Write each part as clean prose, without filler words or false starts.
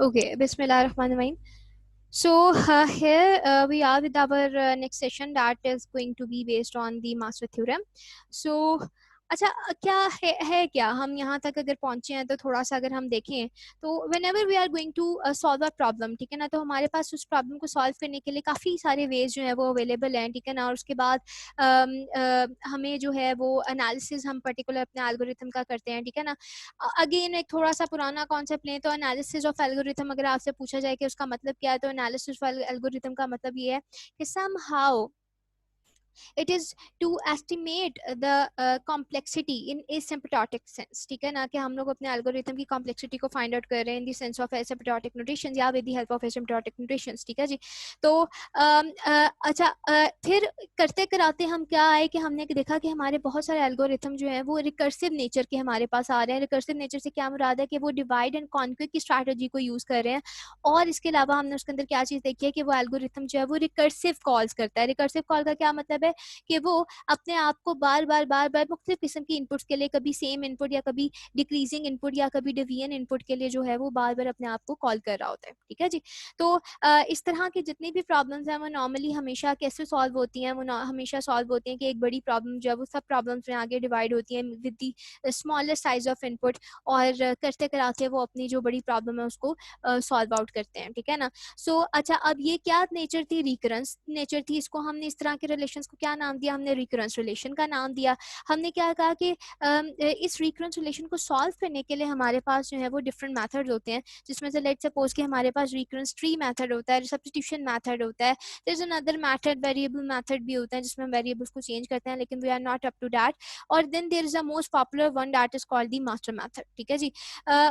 Okay, Bismillahirrahmanirrahim. So here we are with our next session that is going to be based on the master theorem. So अच्छा क्या है क्या हम यहाँ तक अगर पहुँचे हैं तो थोड़ा सा अगर हम देखें तो whenever we are going to solve a problem, ठीक है ना, तो हमारे पास उस प्रॉब्लम को सॉल्व करने के लिए काफ़ी सारे वेज जो है वो अवेलेबल हैं, ठीक है ना। और उसके बाद हमें जो है वो एनालिसिस हम पर्टिकुलर अपने एल्गोरिथम का करते हैं, ठीक है ना। अगेन एक थोड़ा सा पुराना कॉन्सेप्ट लें तो एनालिसिस ऑफ एल्गोरिथम अगर आपसे पूछा जाए कि उसका मतलब क्या है, तो एनालिसिस ऑफ एल्गोरिथम का मतलब ये है कि somehow it is to estimate the complexity in asymptotic sense, ठीक है ना, कि हम लोग अपने एल्गोरिथम की कॉम्प्लेक्सिटी को फाइंड आउट कर रहे हैं in the sense of asymptotic notations या with the help of asymptotic notations, ठीक है जी। तो अच्छा फिर करते कराते हम क्या आए कि हमने देखा कि हमारे बहुत सारे एल्गोरिथम जो है वो रिकर्सिव नेचर के हमारे पास आ रहे हैं। रिकर्सिव नेचर से क्या मुराद है कि वो डिवाइड एंड कॉन्क्वर की स्ट्रैटेजी को यूज कर रहे हैं, और इसके अलावा हमने उसके अंदर क्या चीज देखी है कि वो एल्गोरिथम जो है वो रिकर्सिव कॉल्स करता है। रिकर्सिव कॉल का क्या मतलब है कि वो अपने आप को बार बार मुख्तलिफ किस्म की इनपुट्स के लिए, कभी सेम इनपुट या कभी डिक्रीजिंग इनपुट या कभी डिविएंट इनपुट के लिए जो है वो बार बार अपने आप को कॉल कर रहा होता है, ठीक है जी। तो इस तरह की जितनी भी प्रॉब्लम्स हैं वो नॉर्मली हमेशा कैसे सॉल्व होती हैं, वो हमेशा सॉल्व होती हैं कि एक बड़ी प्रॉब्लम जो है वो सब प्रॉब्लम्स में आगे डिवाइड होती है with the smallest size of input, और करते कराते वो अपनी जो बड़ी प्रॉब्लम है उसको सॉल्व आउट करते हैं, ठीक है ना। सो अच्छा, अब ये क्या नेचर थी? रिकरेंस नेचर थी। इसको हमने इस तरह के रिलेशंस को क्या नाम दिया? हमने रिकरेंस रिलेशन का नाम दिया। हमने क्या कहा कि इस रिकरेंस रिलेशन को सॉल्व करने के लिए हमारे पास जो है वो डिफरेंट मेथड्स होते हैं, जिसमें से लेट्स सपोज कि हमारे पास रिकरेंस ट्री मेथड होता है, सब्स्टिट्यूशन मेथड होता है, there is another method variable method भी होता है जिसमें वेरिएबल्स को चेंज करते हैं, लेकिन we are not up to that. और then there is a most popular one that is called the master method, ठीक है जी।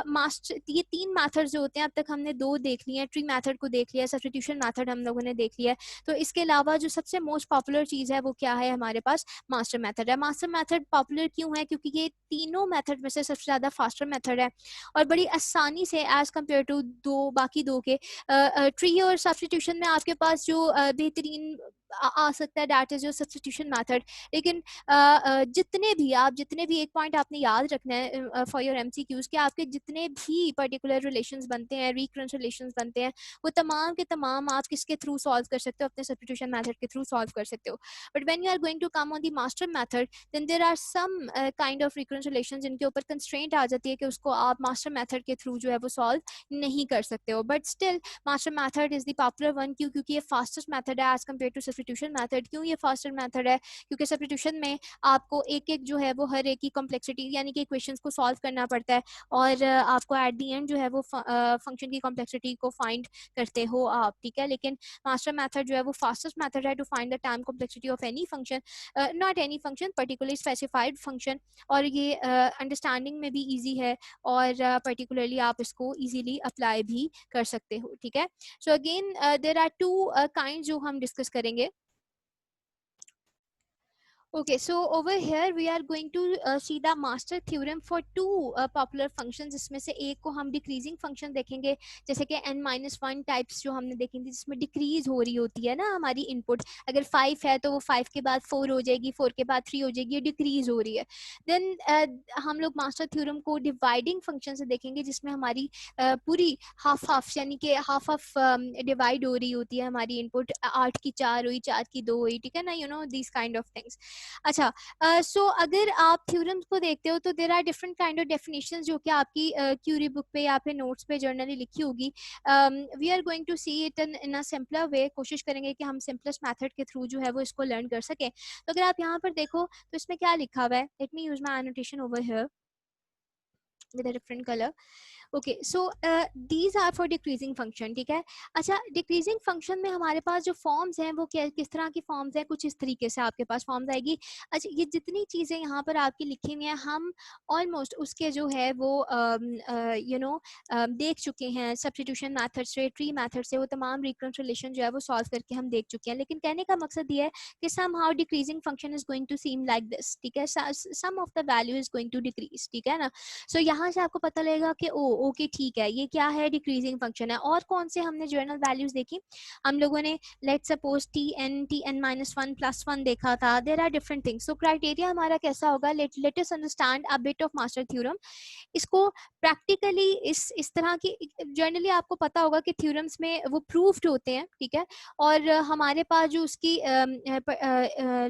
मास्टर ये तीन मेथड्स जो होते हैं, अब तक हमने दो देख लिए हैं, ट्री मेथड को देख लिया, सब्स्टिट्यूशन मेथड हम लोगों ने देख लिया है। तो इसके अलावा जो सबसे मोस्ट पॉपुलर चीज़ है वो क्या है? हमारे पास मास्टर मेथड है। मास्टर मेथड पॉपुलर क्यों है? क्योंकि ये तीनों मेथड में से सबसे ज़्यादा फास्टर मेथड है, और बड़ी आसानी से एज कम्पेयर टू बाकी दो के ट्री और सब्स्टिट्यूशन में आपके पास जो बेहतरीन आ सकता है that is your substitution method. लेकिन जितने भी एक पॉइंट आपने याद रखना है फॉर योर एमसीक्यूज कि आपके जितने भी पर्टिकुलर रिलेशंस बनते हैं, रिकरेंस रिलेशंस बनते हैं, वो तमाम के तमाम आप किसके थ्रू सॉल्व कर सकते हो? अपने सब्स्टिट्यूशन मेथड के थ्रू सॉल्व कर सकते हो। But when you are going to come on the master method, then there are some kind of recurrence relations जिनके ऊपर कंस्ट्रेंट आ जाती है कि उसको आप मास्टर मेथड के थ्रू जो है वो सॉल्व नहीं कर सकते हो। But still master method is the popular one. क्यों? क्योंकि ये फास्टेस्ट मेथड है as compare to substitution method. क्यों ये फास्टर मेथड है? क्योंकि सब्स्टिट्यूशन में आपको एक एक जो है वो हर एक की कॉम्प्लेक्सिटी यानी कि इक्वेशंस को सॉल्व करना पड़ता है, और आपको एट दी एंड जो है वो फंक्शन की कॉम्प्लेक्सिटी को फाइंड करते हो आप, ठीक है। लेकिन मास्टर मेथड जो है वो फास्टेस्ट मेथड है to find the time complexity of any function, not any function, particularly specified function. और ये अंडरस्टैंडिंग में भी ईजी है, और पर्टिकुलरली आप इसको ईजीली अप्लाई भी कर सकते हो, ठीक है। So again there are two kind जो हम डिस्कस करेंगे। Okay, so over here we are going to see the master theorem for two popular functions, जिसमें से एक को हम decreasing function देखेंगे, जैसे कि n-1 टाइप्स जो हमने देखी थी जिसमें डिक्रीज हो रही होती है ना हमारी इनपुट। अगर 5 है तो वो 5 के बाद 4 हो जाएगी, 4 के बाद 3 हो जाएगी, ये डिक्रीज हो रही है। देन हम लोग मास्टर थ्योरम को डिवाइडिंग फंक्शन से देखेंगे, जिसमें हमारी पूरी हाफ हाफ यानी कि हाफ हाफ डिवाइड हो रही होती है हमारी इनपुट। 8 की 4 हुई, 4 की 2 हुई, ठीक है ना, you know this kind of things. अच्छा, सो अगर आप थ्योरम्स को देखते हो तो there are different kind of definitions जो कि आपकी क्यूरी बुक पे या फिर नोट्स पे जर्नली लिखी होगी। We are going to see it in a simpler way. कोशिश करेंगे कि हम सिंपलेस्ट मेथड के थ्रू जो है वो इसको लर्न कर सकें। तो अगर आप यहाँ पर देखो तो इसमें क्या लिखा हुआ है, let me use my annotation over here with a different color. Okay, so these are for decreasing function, ठीक है। अच्छा, डिक्रीजिंग फंक्शन में हमारे पास जो फॉर्म्स हैं वो किस तरह की फॉर्म्स हैं? कुछ इस तरीके से आपके पास फॉर्म्स आएगी। अच्छा, ये जितनी चीज़ें यहाँ पर आपकी लिखी हुई हैं हम ऑलमोस्ट उसके जो है वो यू नो देख चुके हैं सब्स्टिट्यूशन मेथड से, ट्री मेथड से, वो तमाम रिकरेंस रिलेशन जो है वो सॉल्व करके हम देख चुके हैं। लेकिन कहने का मकसद ये है कि somehow decreasing function is going to seem like this, ठीक है। Sum of the value is going to decrease, ठीक है ना। सो यहाँ से आपको पता लगेगा कि ओ ओके ठीक है ये क्या है, डिक्रीजिंग फंक्शन है। और कौन से हमने जर्नल वैल्यूज देखी हम लोगों ने, let suppose T N minus one plus one देखा था। There are different things. So criteria हमारा कैसा होगा, let us understand a bit of master theorem. इसको प्रैक्टिकली इस तरह की, जनरली आपको पता होगा कि थ्योरम्स में वो प्रूफ्ड होते हैं, ठीक है। और हमारे पास जो उसकी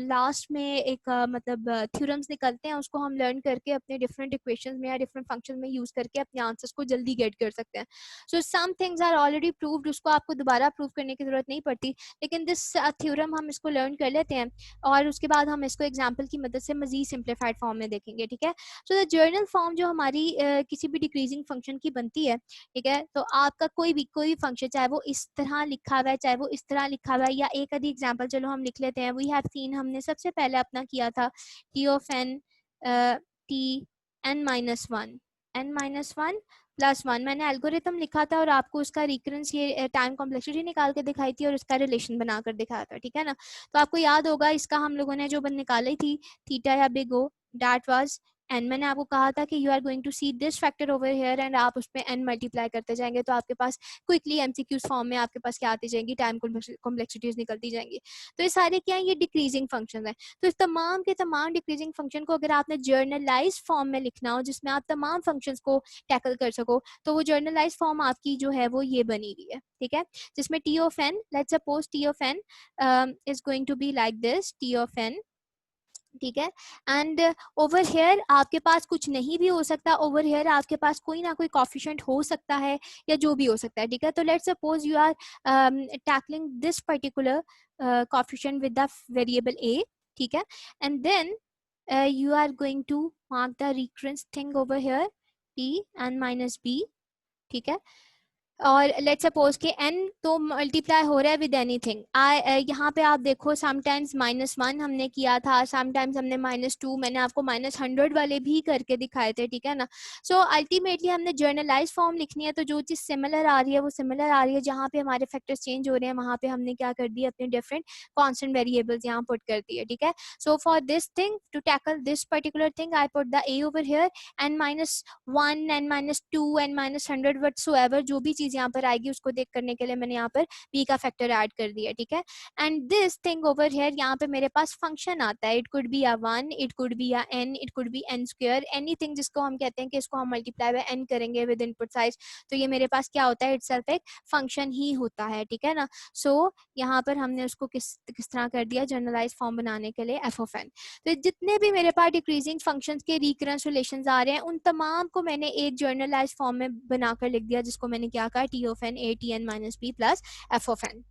लास्ट में एक मतलब थ्योरम्स निकलते हैं, उसको हम लर्न करके अपने डिफरेंट इक्वेशंस में या डिफरेंट फंक्शन में यूज करके अपने आंसर्स को जल्दी गेट कर सकते हैं। So some things are already proved, उसको आपको दोबारा प्रूव करने की जरूरत नहीं पड़ती। लेकिन दिस थ्योरम हम इसको लर्न कर लेते हैं और उसके बाद हम इसको एग्जाम्पल की मदद से मजीद सिंप्लीफाइड फॉर्म में देखेंगे, ठीक है। सो द जर्नल फॉर्म जो हमारी किसी भी डिक्रीजिंग फंक्शन की बनती है, ठीक है। तो आपका कोई भी फंक्शन, चाहे वो इस तरह लिखा हुआ है, चाहे वो इस तरह लिखा हुआ है, या एक आधी एग्जांपल चलो हम लिख लेते हैं। वी हैव सीन, हमने सबसे पहले अपना किया था T of N, T N minus one, N minus one plus one. मैंने एल्गोरिथम लिखा था और आपको उसका रिकरेंस, ये टाइम कॉम्प्लेक्सिटी निकाल के दिखाई थी और उसका रिलेशन बनाकर दिखाया था, ठीक है ना। तो आपको याद होगा इसका हम लोगों ने जो निकाली थी थीटा या big O, that was N. मैंने आपको कहा था कि you are going to see this factor over here and आप उस पर एन मल्टीप्लाई करते जाएंगे तो आपके पास क्विकली एमसीक्यूज फॉर्म में आपके पास क्या आती जाएंगी, टाइम कॉम्प्लेक्सिटीज निकलती जाएंगी। तो ये सारे क्या है, ये डिक्रीजिंग फंक्शन है। तो इस तमाम के तमाम डिक्रीजिंग फंक्शन को अगर आपने जर्नलाइज फॉर्म में लिखना हो, जिसमें आप तमाम फंक्शंस को टैकल कर सको, तो वो जर्नलाइज फॉर्म आपकी जो है वो ये बनी हुई है, ठीक है। जिसमें T of N, let's suppose T of N is going to be like this, T of N, ठीक है। एंड ओवर हेयर आपके पास कुछ नहीं भी हो सकता, ओवर हेयर आपके पास कोई ना कोई कॉफिशेंट हो सकता है या जो भी हो सकता है, ठीक है। तो let's suppose you are tackling this particular coefficient with the variable A, ठीक है। And then you are going to mark the recurrence thing over here, t and minus b, ठीक है। और लेट सपोज के n तो multiply हो रहा है विद एनीथिंग। यहाँ पे आप देखो समटाइम्स माइनस वन हमने किया था, समटाइम्स हमने माइनस टू, मैंने आपको माइनस हंड्रेड वाले भी करके दिखाए थे, ठीक है ना। सो अल्टीमेटली हमने जर्नलाइज फॉर्म लिखनी है, तो जो चीज़ सिमिलर आ रही है वो सिमिलर आ रही है, जहाँ पे हमारे फैक्टर्स चेंज हो रहे हैं वहाँ पे हमने क्या कर दिया, अपने डिफरेंट कॉन्स्टेंट वेरिएबल्स यहाँ पुट कर दिए, ठीक है। So for this thing to tackle this particular thing I put the A over here and minus one and minus two and minus hundred whatsoever, जो भी चीज यहाँ पर आएगी उसको देख करने के लिए मैंने यहाँ पर b का फैक्टर ऐड कर दिया, ठीक है। And this thing over here, यहाँ पे मेरे पास फंक्शन आता है, it could be a one, it could be a n, it could B n square, anything जिसको हम कहते हैं कि इसको हम मल्टीप्लाई बाय n करेंगे विद इनपुट साइज, तो ये मेरे पास क्या होता है, इटसेल्फ एक फंक्शन ही होता है, ठीक है ना। सो यहाँ पर हमने उसको किस तरह कर दिया जनरलाइज फॉर्म बनाने के लिए एफ ऑफ एन। तो जितने भी मेरे पास डिक्रीजिंग फंक्शंस के रिकरेंस रिलेशंस आ रहे हैं उन तमाम को मैंने एक जर्नलाइज फॉर्म में बनाकर लिख दिया, जिसको मैंने क्या कहा, T of N A T N minus B plus F of N,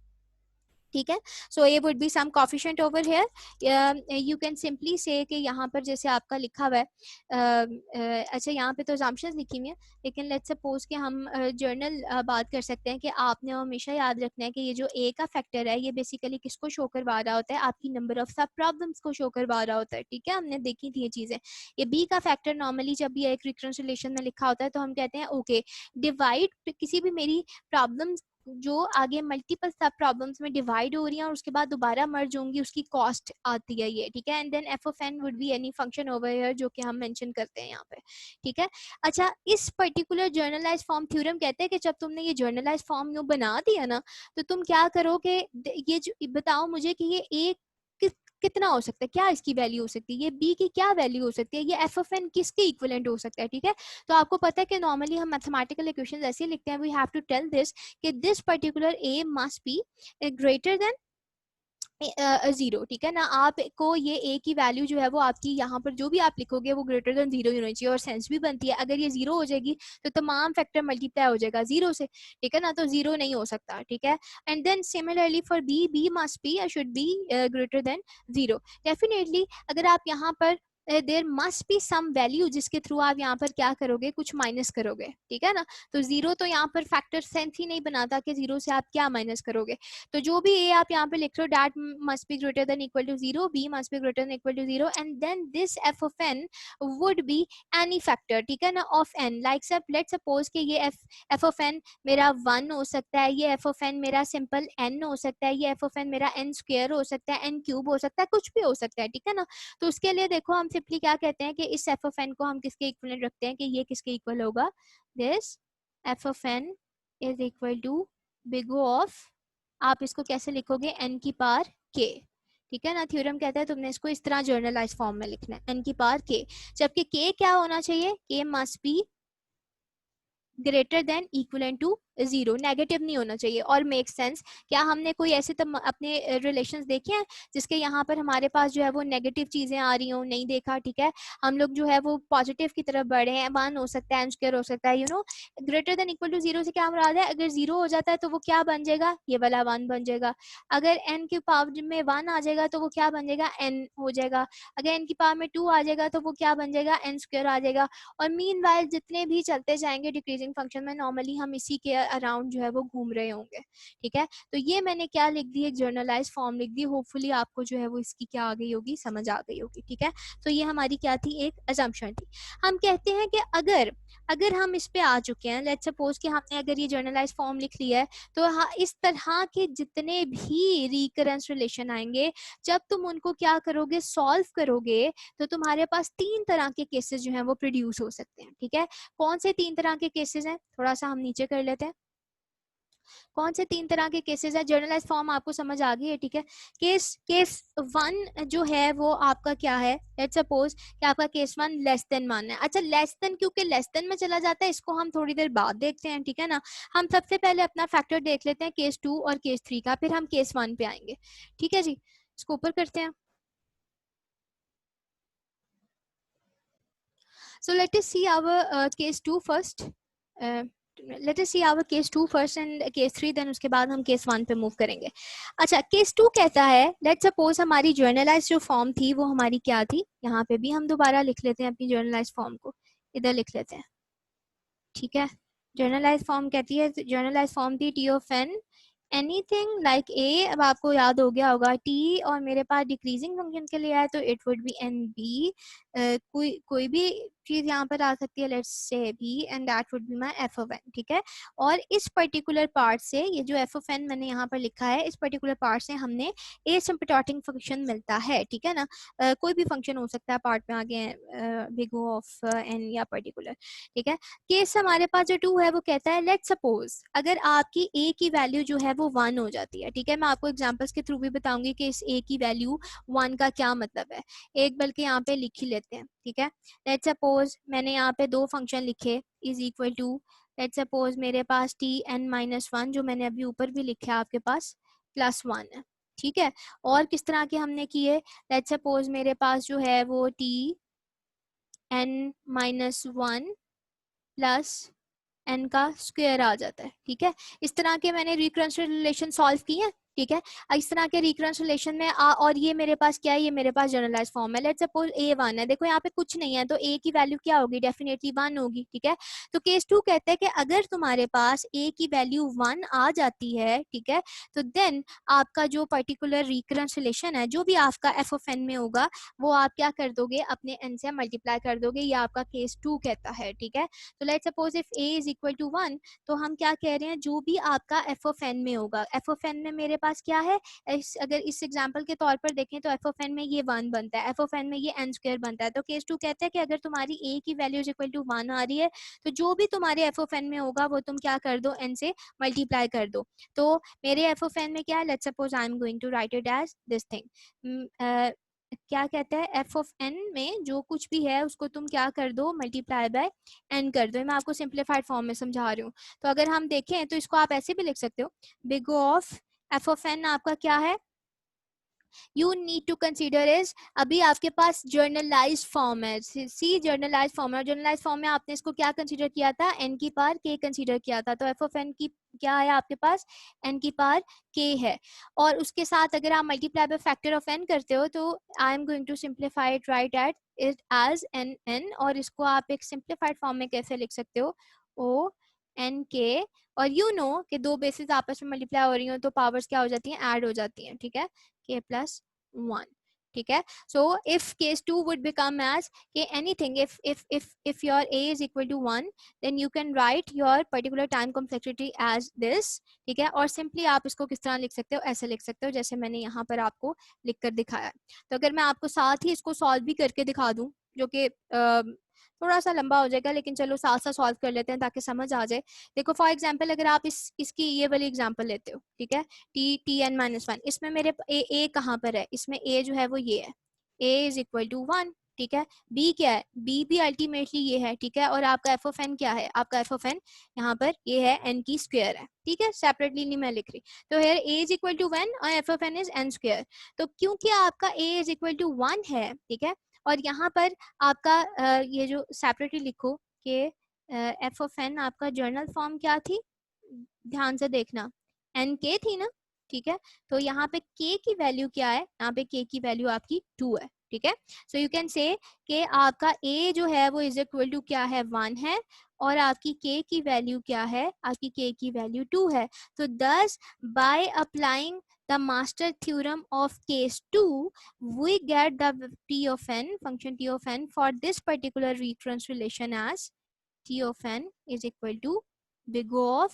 ठीक है। सो ये would be some coefficient over here. You can simply say कि यहाँ पर जैसे आपका लिखा हुआ है, अच्छा यहाँ पे तो assumptions लिखी हुई है, लेकिन लेट्स सपोज कि हम जर्नल बात कर सकते हैं कि आपने हमेशा याद रखना है कि ये जो ए का फैक्टर है ये बेसिकली किसको शो करवा रहा होता है, आपकी नंबर ऑफ सब प्रॉब्लम्स को शो करवा रहा होता है, ठीक है। हमने देखी थी ये चीज़ें। ये बी का फैक्टर नॉर्मली जब ये एक रिकरेंस रिलेशन में लिखा होता है तो हम कहते हैं ओके डिवाइड किसी भी मेरी प्रॉब्लम्स जो आगे मल्टीपल सब प्रॉब्लम्स में डिवाइड हो रही है और उसके बाद दोबारा मर्ज होंगी, उसकी कॉस्ट आती है ये, ठीक है। And then F of N would be any function over here जो कि हम मेंशन करते हैं यहाँ पे, ठीक है। अच्छा इस पर्टिकुलर जर्नलाइज फॉर्म थ्योरम कहते हैं कि जब तुमने ये जर्नलाइज फॉर्म बना दिया ना, तो तुम क्या करो कि ये बताओ मुझे कि ये एक कितना हो सकता है, क्या इसकी वैल्यू हो सकती है, ये बी की क्या वैल्यू हो सकती है, ये एफ ऑफ एन किसके इक्विवेलेंट हो सकता है, ठीक है। तो आपको पता है कि नॉर्मली हम मैथमेटिकल इक्वेशंस ऐसे लिखते हैं, we have to tell this कि this particular A must be greater than zero, ठीक है ना। आपको ये ए की वैल्यू जो है वो आपकी यहाँ पर जो भी आप लिखोगे वो ग्रेटर देन जीरो होनी चाहिए, और सेंस भी बनती है। अगर ये जीरो हो जाएगी तो तमाम फैक्टर मल्टीप्लाई हो जाएगा जीरो से, ठीक है ना, तो जीरो नहीं हो सकता, ठीक है। And then similarly for B, B must be should be greater than zero. Definitely अगर आप यहाँ पर there must be some value जिसके थ्रू आप यहाँ पर क्या करोगे, कुछ माइनस करोगे, ठीक है ना। तो जीरो तो यहाँ पर फैक्टर सेंस ही नहीं बनाता कि जीरो से आप क्या माइनस करोगे। तो जो भी ए आप यहाँ पे लिख रहे हो, that must be greater than equal to zero, B must be greater than equal to zero, and then this F of N would be any factor, ठीक है ना, ऑफ एन। लाइक सब लेट सपोज कि ये F of N मेरा one हो सकता है, ये एफ ऑफ एन मेरा सिंपल एन हो सकता है, ये एफ ऑफ एन मेरा एन स्क्वायर हो सकता है, एन क्यूब हो सकता है, कुछ भी हो सकता है, ठीक है ना। तो उसके लिए देखो हम सिंपली क्या कहते हैं कि इस एफ ऑफ एन को हम किसके इक्वल रखते हैं कि ये किसके इक्वल होगा, this F of N is equal to big O of, आप इसको कैसे लिखोगे, एन की पावर के, ठीक है ना। थ्योरम कहता है तुमने इसको इस तरह जर्नलाइज फॉर्म में लिखना है, एन की पावर के, जबकि के क्या होना चाहिए, K must be greater than equal to zero, negative नहीं होना चाहिए। और मेक सेंस, क्या हमने कोई ऐसे अपने रिलेशंस देखे हैं जिसके यहाँ पर हमारे पास जो है वो नेगेटिव चीजें आ रही हो, नहीं देखा, ठीक है। हम लोग जो है वो पॉजिटिव की तरफ बढ़े हैं, वन हो सकता है, एन स्क्वायर हो सकता है, you know. Greater than equal to zero से क्या मुराद है, अगर जीरो हो जाता है तो वो क्या बन जाएगा, ये वाला वन बन जाएगा। अगर एन की पावर में वन आ जाएगा तो वो क्या बन जाएगा, एन हो जाएगा। अगर एन की पावर में टू आ जाएगा तो वो क्या बन जाएगा, एन स्क्वायर आ जाएगा। और मीन वाइल जितने भी चलते जाएंगे डिक्रीजिंग फंक्शन में, नॉर्मली हम इसी के अराउंड जो है वो घूम रहे होंगे, ठीक है। तो ये मैंने क्या लिख दी, एक जर्नलाइज फॉर्म लिख दी, होपफुली आपको जो है वो इसकी क्या आ गई होगी, समझ आ गई होगी, ठीक है। तो ये हमारी क्या थी, एक अजम्पशन थी। हम कहते हैं कि अगर अगर हम इस पे आ चुके हैं, लेट्स सपोज कि हमने अगर ये जर्नलाइज फॉर्म लिख लिया है, तो हाँ, इस तरह के जितने भी रिकरेंस रिलेशन आएंगे, जब तुम उनको क्या करोगे, सॉल्व करोगे, तो तुम्हारे पास तीन तरह के केसेस जो हैं वो प्रोड्यूस हो सकते हैं, ठीक है। कौन से तीन तरह के केसेस हैं, थोड़ा सा हम नीचे कर लेते हैं। कौन से तीन तरह के केसेस है, जर्नलाइज फॉर्म आपको समझ आ गई है, ठीक है। केस केस वन जो है वो आपका क्या है, लेट्स सपोज कि आपका case one less than one है। अच्छा, लेस देन, क्योंकि लेस देन में चला जाता है, इसको हम थोड़ी देर बाद देखते हैं, ठीक है ना। हम सबसे पहले अपना फैक्टर देख लेते हैं केस टू और केस थ्री का, फिर हम केस वन पे आएंगे, ठीक है जी। इसको ऊपर करते हैं। So let us see our case 2 first. Let us see our case 2 first and case 3, then उसके बाद हम case 1 पे मूव करेंगे। अच्छा, case 2 कहता है, let's suppose हमारी जर्नलाइज जो फॉर्म थी वो हमारी क्या थी, यहाँ पे भी हम दोबारा लिख लेते हैं अपनी जर्नलाइज फॉर्म को, इधर लिख लेते हैं, ठीक है। जर्नलाइज फॉर्म कहती है, जर्नलाइज फॉर्म थी T of N anything like A, अब आपको याद हो गया होगा टी, और मेरे पास डिक्रीजिंग फंक्शन के लिए है तो it would be N B, कोई कोई भी चीज यहाँ पर आ सकती है, let's say B, and that would be my F of N, ठीक है। और इस पर्टिकुलर पार्ट से, ये जो एफ ऑफ एन मैंने यहाँ पर लिखा है, इस पर्टिकुलर पार्ट से हमने एसिम्पटोटिक फंक्शन मिलता है, ठीक है ना। कोई भी फंक्शन हो सकता है पार्ट में आगे, बिग ओ ऑफ एन या पर्टिकुलर, ठीक है। केस हमारे पास जो टू है वो कहता है, लेट सपोज अगर आपकी ए की वैल्यू जो है वो वन हो जाती है, ठीक है। मैं आपको एग्जांपल्स के थ्रू भी बताऊंगी कि इस ए की वैल्यू वन का क्या मतलब है, एक बल्कि यहाँ पे लिख ही लेते हैं, ठीक है। लेट सपोज मैंने यहाँ पे दो फंक्शन लिखे, is equal to, let suppose मेरे पास टी एन माइनस वन, जो मैंने अभी ऊपर भी लिखा है आपके पास, प्लस वन है, ठीक है। और किस तरह के हमने किए, लेट सपोज मेरे पास जो है वो T N minus one plus N का स्क्वायर आ जाता है, ठीक है। इस तरह के मैंने रिकरेंस रिलेशन सॉल्व किए हैं, ठीक है। इस तरह के रिकरेंस रिलेशन में और ये मेरे पास क्या है, ये मेरे पास जनरलाइज फॉर्म है। लेट्स सपोज ए वन है, देखो यहाँ पे कुछ नहीं है तो ए की वैल्यू क्या होगी, डेफिनेटली वन होगी, ठीक है। तो केस टू कहते हैं कि अगर तुम्हारे पास ए की वैल्यू वन आ जाती है, ठीक है, तो देन आपका जो पर्टिकुलर रिकरेंस रिलेशन है, जो भी आपका एफ ऑफ एन में होगा, वो आप क्या कर दोगे, अपने एन से मल्टीप्लाई कर दोगे, ये आपका केस टू कहता है, ठीक है। तो let's suppose if A is equal to one, तो हम क्या कह रहे हैं, जो भी आपका एफ ऑफ एन में होगा, एफ ऑफ एन में मेरे पास क्या है, अगर इस एग्जांपल के तौर पर देखें तो एफ ऑफ एन में ये वन बनता है, एफ ऑफ एन में ये एन स्क्वायर बनता है। तो केस टू कहता है कि अगर तुम्हारी ए की value is equal to one आ रही है, तो जो भी तुम्हारे एफ ऑफ एन में होगा वो तुम क्या कर दो, एन से मल्टीप्लाई कर दो। तो मेरे एफ ऑफ एन में क्या है, let's suppose I am going to write it as this thing, क्या कहता है, एफ ऑफ एन में जो कुछ भी है उसको तुम क्या कर दो, मल्टीप्लाई बाय एन कर दो। मैं आपको सिंप्लीफाइड फॉर्म में समझा रही हूँ। तो अगर हम देखें तो इसको आप ऐसे भी लिख सकते हो, big of F of N आपका क्या है, you need to consider is, अभी आपके पास जर्नलाइज फॉर्म है, सी जर्नलाइज फॉर्म है, जर्नलाइज फॉर्म में आपने इसको क्या कंसीडर किया था, एन की पावर के कंसीडर किया था। तो एफ ऑफ एन की क्या है आपके पास, एन की पावर के है, और उसके साथ अगर आप multiply by factor of N करते हो, तो I am going to simplify it, write at it as N N, और इसको आप एक सिंप्लीफाइड फॉर्म में कैसे लिख सकते हो, ओ एन के, और यू नो कि दो बेसिस आपस में मल्टीप्लाई हो रही हो तो पावर्स क्या हो जाती हैं, ऐड हो जाती हैं, ठीक है, k plus 1, ठीक है। so if case 2 would become as कि anything if your a is equal to 1, then you can write your particular time complexity as this, ठीक है। और सिंपली आप इसको किस तरह लिख सकते हो, ऐसे लिख सकते हो जैसे मैंने यहाँ पर आपको लिख कर दिखाया। तो अगर मैं आपको साथ ही इसको सॉल्व भी करके दिखा दूं, जो कि थोड़ा सा लंबा हो जाएगा, लेकिन चलो साथ साथ सॉल्व कर लेते हैं ताकि समझ आ जाए। देखो फॉर एग्जांपल अगर आप इसकी ये वाली एग्जांपल लेते हो, ठीक है, t(n-1), इसमें मेरे ए कहाँ पर है, इसमें ए जो है वो ये है, a इज इक्वल टू 1, ठीक है। b क्या है, b भी अल्टीमेटली ये है, ठीक है। और आपका एफ ऑफ एन क्या है, आपका एफ ऑफ एन यहाँ पर ये है n की स्क्वायर है, ठीक है, सेपरेटली नहीं मैं लिख रही। तो here a is equal to 1 और F of N is n square. तो क्योंकि आपका a इज इक्वल टू 1 है, ठीक है, और यहाँ पर आपका ये जो सेपरेटली लिखो कि एफ ऑफ एन आपका जर्नल फॉर्म क्या थी, ध्यान से देखना, एन के थी ना, ठीक है। तो यहाँ पे k की वैल्यू क्या है, यहाँ पे k की वैल्यू आपकी 2 है, ठीक है। सो यू कैन से कि आपका a जो है वो इज इक्वल टू क्या है, 1 है, और आपकी k की वैल्यू क्या है, आपकी k की वैल्यू 2 है। तो दस by applying the master theorem of case 2, we get the t of n, function t of n for this particular recurrence relation as t of n is equal to big O of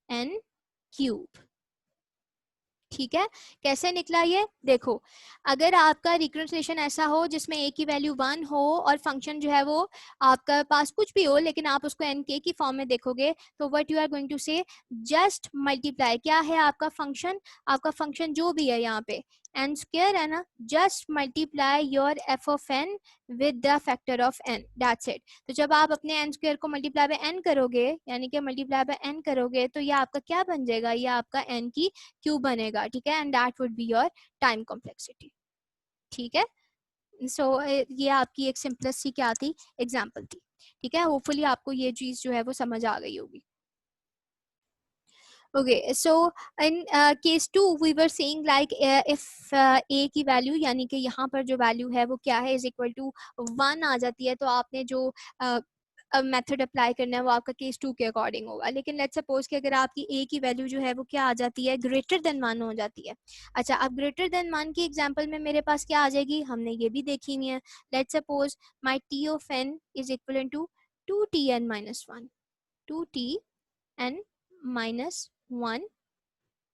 n cube, ठीक है। कैसे निकला ये देखो, अगर आपका recurrence relation ऐसा हो जिसमें a की वैल्यू 1 हो और फंक्शन जो है वो आपका पास कुछ भी हो, लेकिन आप उसको एन के की फॉर्म में देखोगे, तो what you are going to say, just multiply, क्या है आपका फंक्शन, आपका फंक्शन जो भी है यहाँ पे एन स्क्वायर है ना, just multiply your F of N with the factor of N, that's it. तो जब आप अपने एन स्क्वायर को मल्टीप्लाई बाय एन करोगे, यानी कि मल्टीप्लाई बाय एन करोगे, तो ये आपका क्या बन जाएगा, ये आपका एन की क्यूब बनेगा, ठीक है, and that would be your time complexity, ठीक है। सो ये आपकी एक सिंपलेस्ट सी क्या थी, एग्जांपल थी, ठीक है। होपफुली आपको ये चीज जो है वो समझ आ गई होगी। Okay, so in case 2 we were saying like if a की वैल्यू, यानी कि यहाँ पर जो वैल्यू है वो क्या है, इज इक्वल टू 1 आ जाती है, तो आपने जो मेथड अप्लाई करना है वो आपका केस 2 के अकॉर्डिंग होगा। लेकिन लेट्स सपोज कि अगर आपकी a की वैल्यू जो है वो क्या आ जाती है, ग्रेटर देन 1 हो जाती है। अच्छा, अब ग्रेटर देन 1 की एग्जांपल में मेरे पास क्या आ जाएगी, हमने ये भी देखी हुई है। Let's suppose my t of n is equal to 2tn-1, 2tn-1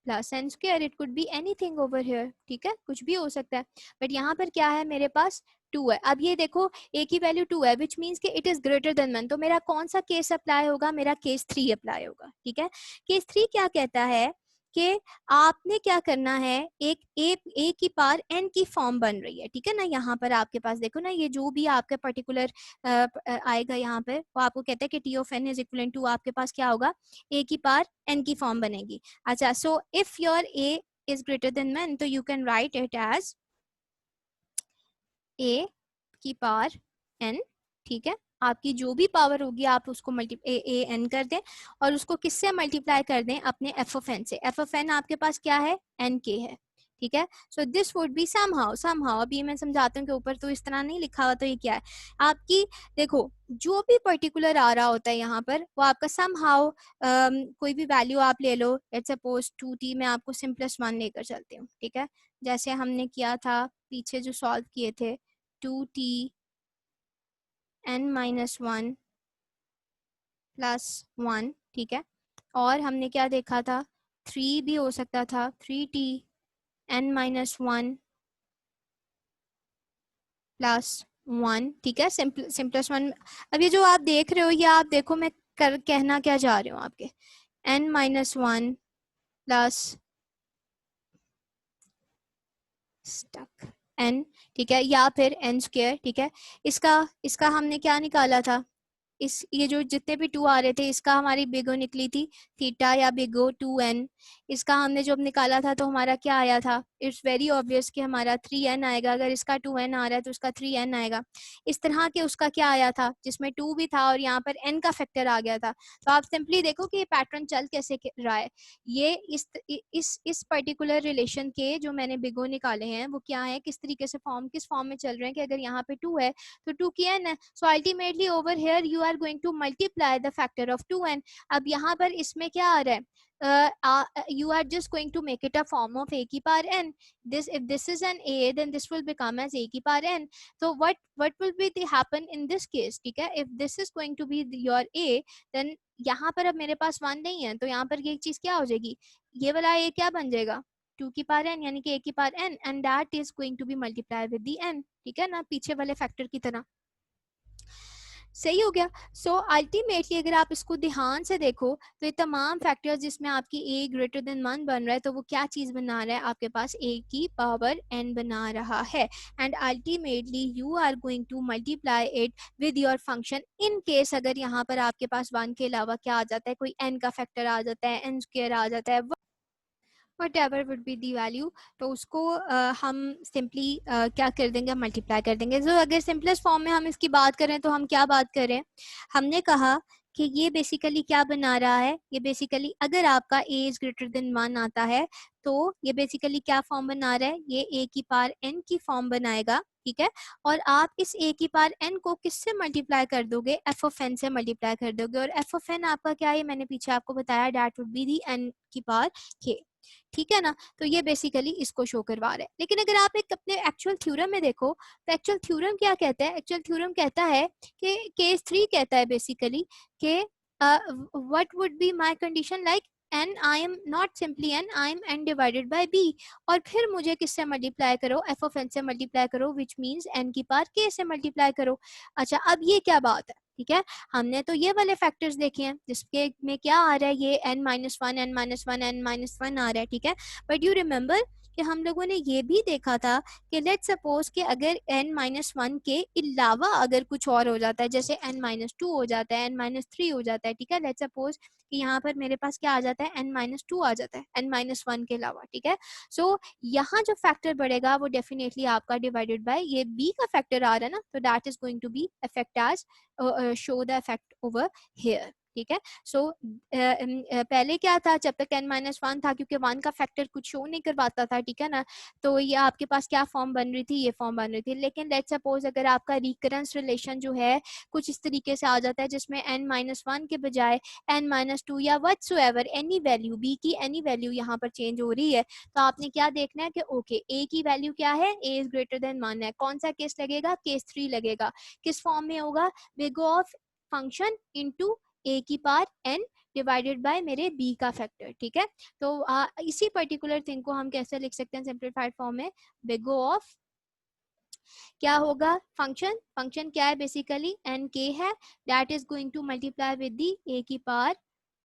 plus n square, it could be anything over here, ठीक है, कुछ भी हो सकता है। बट यहाँ पर क्या है, मेरे पास 2 है। अब ये देखो a की वैल्यू 2 है, विच मीन्स कि इट इज ग्रेटर देन 1, तो मेरा कौन सा केस अप्लाई होगा, मेरा केस 3 अप्लाई होगा, ठीक है। केस 3 क्या कहता है कि आपने क्या करना है, एक ए की पावर एन की फॉर्म बन रही है, ठीक है ना। यहाँ पर आपके पास देखो ना, ये जो भी आपका पर्टिकुलर आएगा यहाँ पर, वो आपको कहता है कि t of N is equal to, आपके पास क्या होगा, ए की पावर एन की फॉर्म बनेगी। अच्छा, so if your a is greater than 1, तो you can write it as a की पावर n, ठीक है। आपकी जो भी पावर होगी आप उसको ए एन कर दें, और उसको किससे मल्टीप्लाई कर दें, अपने एफ ऑफ एन से। एफ ऑफ एन आपके पास क्या है, एन के है, ठीक है। So this would be somehow अभी मैं समझाती हूँ कि ऊपर तो इस तरह नहीं लिखा हुआ, तो ये क्या है आपकी, देखो जो भी पर्टिकुलर आ रहा होता है यहाँ पर, वो आपका समहाउ कोई भी वैल्यू आप ले लो। लेट्स सपोज 2t, मैं आपको सिंपलेस्ट वन लेकर चलती हूँ, ठीक है, जैसे हमने किया था पीछे जो सॉल्व किए थे, 2tn-1 प्लस 1, ठीक है। और हमने क्या देखा था, 3 भी हो सकता था, 3tn-1 प्लस 1, ठीक है, सिंपलेस्ट वन। अब ये जो आप देख रहे हो, ये आप देखो मैं कहना क्या चाह रही हूँ आपके, n-1 प्लस स्टक n, ठीक है, या फिर n स्क्वायर, ठीक है। इसका हमने क्या निकाला था, इस ये जो जितने भी 2 आ रहे थे, इसका हमारी बिग ओ निकली थी थीटा या बिग ओ 2n। इसका हमने जब निकाला था तो हमारा क्या आया था, इट्स वेरी ऑब्वियस कि हमारा 3n आएगा। अगर इसका 2n आ रहा है तो उसका 3n आएगा। इस तरह के उसका क्या आया था, जिसमें 2 भी था और यहाँ पर n का फैक्टर आ गया था। तो आप सिंपली देखो कि ये पैटर्न चल कैसे रहा है। ये इस पर्टिकुलर रिलेशन के जो मैंने बिग ओ निकाले हैं वो क्या है, किस तरीके से किस फॉर्म में चल रहे हैं, कि अगर यहाँ पे 2 है तो 2 की n है। So ultimately over here you are going to multiply the factor of 2n। अब यहाँ पर इसमें क्या आ रहा है, you are just going to make it a form of a की power n. If this is an a, then this will become as a की power n. So what will be the happen in this case, ठीक है। if this is going to be your a, then यहाँ पर अब मेरे पास 1 नहीं है, तो यहाँ पर ये चीज क्या हो जाएगी, ये वाला a क्या बन जाएगा, 2 की पावर n, यानी कि a की power n, and that is going to be multiplied with the n, ठीक है ना, पीछे वाले फैक्टर की तरह। सही हो गया। सो अल्टीमेटली अगर आप इसको ध्यान से देखो तो ये तमाम फैक्टर्स जिसमें आपकी ए ग्रेटर देन 1 बन रहा है, तो वो क्या चीज़ बना रहा है, आपके पास ए की पावर n बना रहा है। And ultimately you are going to multiply it with your function. In case अगर यहाँ पर आपके पास 1 के अलावा क्या आ जाता है, कोई n का फैक्टर आ जाता है, n स्क्वायर आ जाता है, what ever would be the value, तो उसको हम सिंपली क्या कर देंगे, मल्टीप्लाई कर देंगे। तो अगर सिंपलेस्ट फॉर्म में हम इसकी बात करें तो हम क्या बात करें, हमने कहा कि ये बेसिकली क्या बना रहा है, ये बेसिकली अगर आपका a इज ग्रेटर देन 1 आता है तो ये बेसिकली क्या फॉर्म बना रहा है, ये a की पावर n की फॉर्म बनाएगा, ठीक है। और आप इस a की पावर n को किससे मल्टीप्लाई कर दोगे, f ऑफ n से मल्टीप्लाई कर दोगे। और f ऑफ n आपका क्या है, मैंने पीछे आपको बताया, that would be the n की पावर k, ठीक है ना। तो ये बेसिकली इसको शो करवा रहा है। लेकिन अगर आप एक अपने एक्चुअल थ्योरम में देखो तो एक्चुअल थ्योरम क्या कहता है, एक्चुअल थ्योरम कहता है कि केस 3 कहता है बेसिकली कि what would be my condition like n I am not simply n, I am n divided by b। और फिर मुझे किससे मल्टीप्लाई करो, f ऑफ n से मल्टीप्लाई करो, विच मीन्स n की पावर k से मल्टीप्लाई करो। अच्छा अब ये क्या बात है, ठीक है। हमने तो ये वाले फैक्टर्स देखे हैं जिसके में क्या आ रहा है, ये n minus one, n minus one, n minus one आ रहा है, ठीक है। बट यू रिमेम्बर कि हम लोगों ने ये भी देखा था कि लेट्स सपोज कि अगर n माइनस वन के अलावा अगर कुछ और हो जाता है, जैसे n माइनस टू हो जाता है, n माइनस थ्री हो जाता है, ठीक है। लेट्स सपोज कि यहाँ पर मेरे पास क्या आ जाता है, n माइनस टू आ जाता है n माइनस वन के अलावा, ठीक है। सो यहाँ जो फैक्टर बढ़ेगा वो डेफिनेटली आपका डिवाइडेड बाय ये b का फैक्टर आ रहा है ना, तो that is going to be affect as show the effect over here, ठीक है। सो पहले क्या था, जब तक n माइनस वन था, क्योंकि वन का फैक्टर कुछ शो नहीं करवाता था, ठीक है ना, तो ये आपके पास क्या फॉर्म बन रही थी, ये फॉर्म बन रही थी। लेकिन लेट्स सपोज अगर आपका रिकरेंस रिलेशन जो है कुछ इस तरीके से आ जाता है जिसमें n माइनस वन के बजाय n माइनस टू या व्हाटसोएवर एनी वैल्यू, b की एनी वैल्यू यहाँ पर चेंज हो रही है, तो आपने क्या देखना है कि ओके a की वैल्यू क्या है, a इज ग्रेटर देन 1 है, कौन सा केस लगेगा, केस 3 लगेगा। किस फॉर्म में होगा, big of function into a की पावर n डिवाइडेड बाय मेरे b का फैक्टर, ठीक है। तो इसी पर्टिकुलर थिंग को हम कैसे लिख सकते हैं सिंप्लीफाइड फॉर्म में, बिग ऑफ क्या होगा, फंक्शन, फंक्शन क्या है बेसिकली n k है, that is going to multiply with the a की power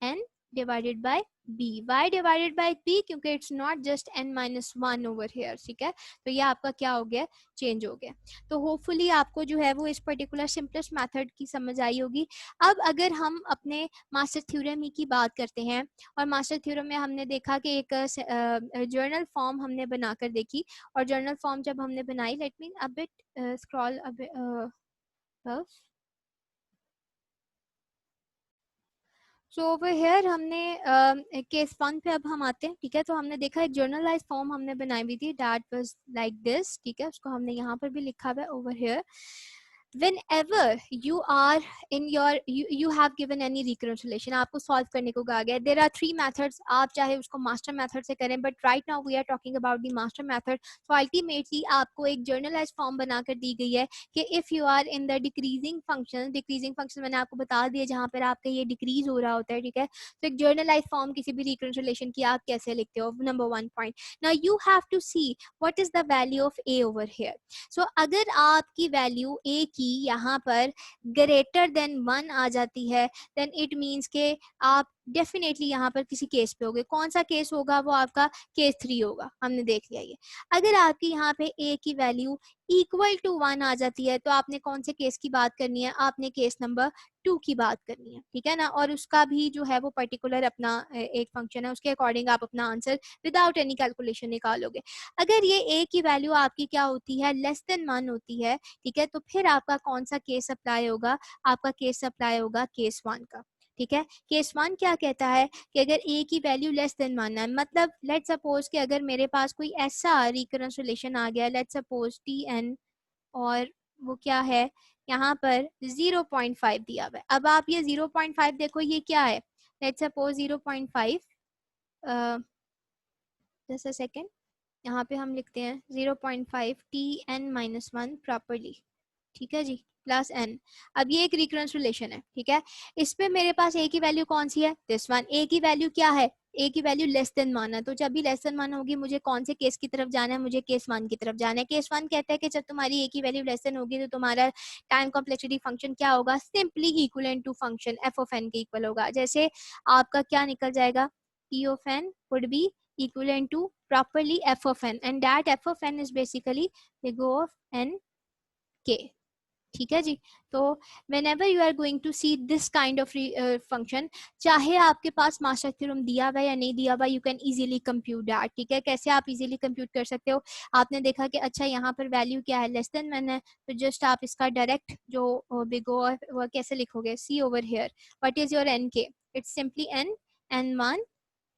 n divided by b, y divided by b, क्योंकि it's not just n minus one over here, ठीक है। तो ये आपका क्या हो गया, चेंज हो गया। तो होपफुली आपको जो है वो इस पर्टिकुलर सिंपलेस्ट मेथड की समझ आई होगी। अब अगर हम अपने मास्टर थ्योरम ही की बात करते हैं, और मास्टर थ्योरम में हमने देखा कि एक जर्नल फॉर्म हमने बनाकर देखी, और जर्नल फॉर्म जब हमने बनाई, let me a bit scroll a bit, so over here हमने केस वन पे अब हम आते हैं, ठीक है। तो हमने देखा एक जर्नलाइज फॉर्म हमने बनाई हुई थी, दैट वाज लाइक दिस, ठीक है। उसको हमने यहाँ पर भी लिखा हुआ है over here, whenever you are in your you have given any recurrent relation, आपको सॉल्व करने को कहा गया, there are three methods, आप चाहे उसको मास्टर मेथड से करें, but right now we are talking about the master method. तो अल्टीमेटली आपको एक जर्नलाइज फॉर्म बनाकर दी गई है कि if you are in the decreasing function मैंने आपको बता दिया जहाँ पर आपका ये डिक्रीज हो रहा होता है, ठीक है। तो एक जर्नलाइज फॉर्म किसी भी recurrent रिलेशन की आप कैसे लिखते हो, number one point. Now you have to see what is the value of A over here. So अगर आपकी वैल्यू ए की यहाँ पर ग्रेटर देन 1 आ जाती है, देन इट मीन्स के आप डेफिनेटली यहाँ पर किसी केस पे होगे। कौन सा केस होगा, वो आपका केस 3 होगा, हमने देख लिया ये। अगर आपकी यहाँ पे ए की वैल्यू इक्वल टू 1 आ जाती है, तो आपने कौन से केस की बात करनी है, आपने केस नंबर 2 की बात करनी है, ठीक है ना। और उसका भी जो है वो पर्टिकुलर अपना एक फंक्शन है, उसके अकॉर्डिंग आप अपना आंसर विदाउट एनी कैलकुलेशन निकालोगे। अगर ये ए की वैल्यू आपकी क्या होती है, लेस देन 1 होती है, ठीक है, तो फिर आपका कौन सा केस अप्लाई होगा, आपका केस अप्लाई होगा केस 1 का, ठीक है। केस 1 क्या कहता है कि अगर ए की वैल्यू लेस देन 1 है, मतलब लेट सपोज कि अगर मेरे पास कोई ऐसा रिकरेंस रिलेशन आ गया, लेट सपोज टी एन, और वो क्या है, यहाँ पर 0.5 दिया हुआ है। अब आप ये 0.5 देखो, ये क्या है, let suppose 0.5, just a second, यहाँ पे हम लिखते हैं 0.5 t N minus one properly, ठीक है जी, प्लस एन। अब ये एक रिकरेंस रिलेशन है, ठीक है। इस पे मेरे पास ए की वैल्यू कौन सी है, दिस वन। ए की वैल्यू क्या है, ए की वैल्यू लेस देन माना, तो जब भी लेस देन माना होगी मुझे कौन से केस की तरफ जाना है, मुझे केस 1 की तरफ जाना है। केस 1 कहता है कि जब तुम्हारी ए की वैल्यू लेस देन होगी तो तुम्हारा टाइम कॉम्प्लेक्सिटी फंक्शन क्या होगा, simply equivalent to function f of n के इक्वल होगा। जैसे आपका क्या निकल जाएगा, p of N would be equivalent to properly f of n, and that f of n is basically big O of n k। ठीक है जी। तो whenever you are going to see this kind of function, चाहे आपके पास master theorem दिया हुआ या नहीं दिया हुआ, you can easily compute that. ठीक है, कैसे आप इजीली कंप्यूट कर सकते हो, आपने देखा कि अच्छा यहाँ पर वैल्यू क्या है, लेस देन वन है, तो जस्ट आप इसका डायरेक्ट जो बिग ओ वो कैसे लिखोगे, see over here what is your N K, it's simply N, N one.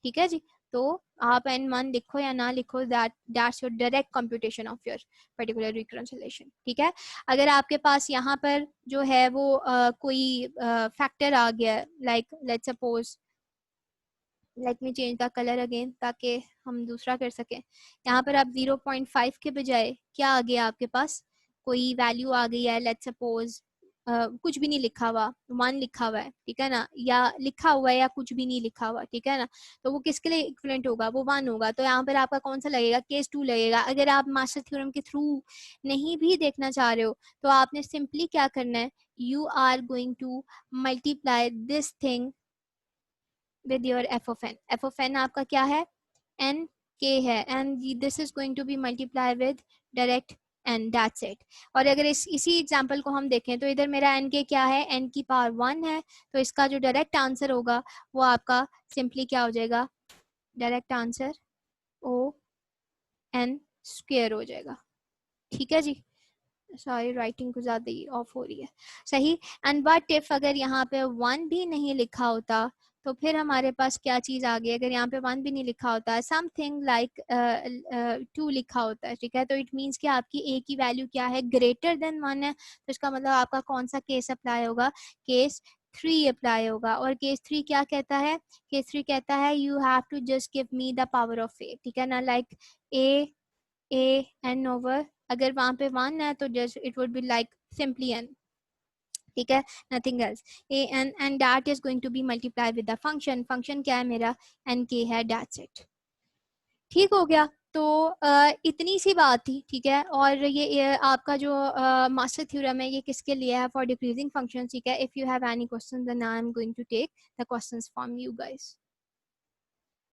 ठीक है जी। तो आप एन वन लिखो या ना लिखो, that's your direct computation of your particular reconciliation. ठीक है, अगर आपके पास यहाँ पर जो है वो कोई फैक्टर आ गया, like let's suppose, let me change the colour again ताकि हम दूसरा कर सकें। यहाँ पर आप 0.5 के बजाय क्या आ गया आपके पास, कोई वैल्यू आ गई है, लेट्स सपोज कुछ भी नहीं लिखा हुआ, 1 लिखा हुआ है, ठीक है ना, या लिखा हुआ है या कुछ भी नहीं लिखा हुआ, ठीक है ना, तो वो किसके लिए इक्विवेलेंट होगा, वो 1 होगा। तो यहाँ पर आपका कौन सा लगेगा, केस 2 लगेगा। अगर आप मास्टर थ्योरम के थ्रू नहीं भी देखना चाह रहे हो तो आपने सिंपली क्या करना है, you are going to multiply this thing with your f of n। f of n आपका क्या है, n k है, and this is going to be multiply with direct n, that's it। और अगर इसी एग्जांपल को हम देखें तो इधर मेरा n k क्या है, n की पावर 1 है, तो इसका जो डायरेक्ट आंसर होगा वो आपका सिंपली क्या हो जाएगा, direct answer o n square हो जाएगा। ठीक है जी, सॉरी राइटिंग कुछ ज़्यादा ही ऑफ हो रही है, सही। एंड बट इफ अगर यहाँ पे 1 भी नहीं लिखा होता तो फिर हमारे पास क्या चीज़ आ गई, अगर यहाँ पे 1 भी नहीं लिखा होता, समथिंग लाइक 2 लिखा होता है, ठीक है, तो इट मीन्स कि आपकी ए की वैल्यू क्या है, ग्रेटर देन 1 है, तो इसका मतलब आपका कौन सा केस अप्लाई होगा, केस 3 अप्लाई होगा। और केस 3 क्या कहता है, केस 3 कहता है you have to just give me the power of A, ठीक है ना, लाइक ए एन ओवर, अगर वहां पे 1 है तो just it would be like simply n, ठीक है, nothing else, a n, and that is going to be multiply with the function, function क्या है मेरा, एन के है, दैट्स इट। ठीक हो गया। तो इतनी सी बात थी, ठीक है। और ये आपका जो मास्टर थ्योरम है ये किसके लिए है, फॉर डिक्रीजिंग फंक्शन, ठीक है। If you have any question then I am going to take the questions from you guys.